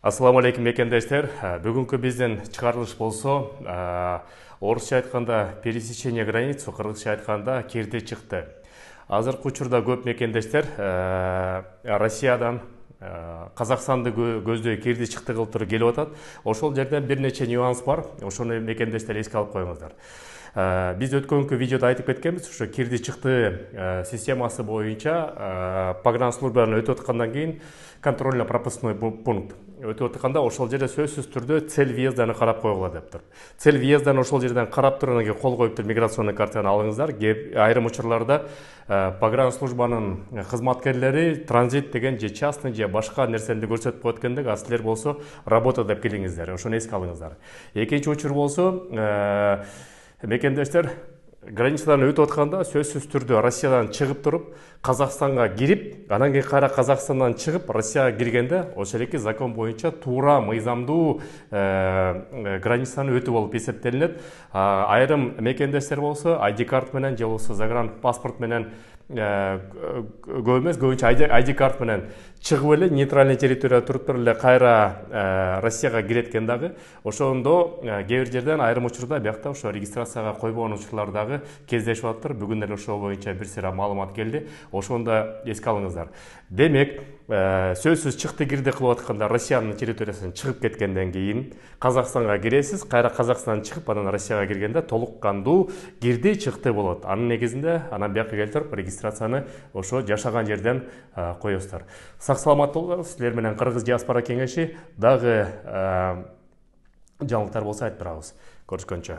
Ассаламу алейкум мекендештер. Бүгүнкү биздин чыгарылыш болсо, орусча айтканда пересечение границ, кыргызча айтканда кирди чыкты. Азыркы учурда көп мекендештер Россиядан Казакстанды көздөй кирди чыкты кылып туруп келип атат. Ошол жерден бир нече нюанс бар. Ошону мекендештер эске алып коюңуздар. Биз өткөнкү видеода айтып кеткенбиз, ошо кирди чыкты системасы боюнча погранслужбаны өтүп аткандан кийин контрольно-пропускной пункт өтүп атканда ошол жерде сөзсүз түрдө цель въезданы карап койгула деп тур. Цель въезданы ошол жерден карап туруп анан кийин кол коюп туруп миграционный картаны алыңыздар. Айрым учурларда погранслужбанын кызматкерлери транзит деген же частный же башка нерсени көрсөтүп коет экендик, а силер болсо работа деп келиңиздер. Ошону эске алыңыздар. Экинчи учур болсо мекендештер границадан өтүп атканда сөзсүз түрдө Россиядан чыгып туруп, Казакстанга кирип, анан кийин кайра Казакстандан чыгып, Россияга киргенде ошол эки закон боюнча туура мыйзамдуу границаны өтүү болуп эсептелинет. Айрым мекендештер болсо ID карт менен же болбосо загран паспорт менен көп эмес, көбүнчө ID карт менен чыгып эле нейтральный территорияда туруп эле кайра Россияга кирет экен дагы. Ошондо кээ бир жерден айрым учурда биякта ошо регистрацияга койбогон учурлар дагы кездешип атыптыр. Бүгүн эле ошол боюнча бир сыйра маалымат келди. Ошону да эске алыңыздар. Демек, сөзсүз чыкты кирди кылып атканда Россиянын территориясынан чыгып кеткенден кийин Казакстанга киресиз, кайра Казакстандан чыгып анан Россияга киргенде толук кандуу кирди чыкты болот. Анын негизинде анан бияка келтирип регистрацияны ошо жашаган жерден коесуздар. Сак саламат болуңуздар. Силер менен Кыргыз диаспора кеңеши дагы жаңылыктар болсо айтып турабыз. Көрүшкөнчө.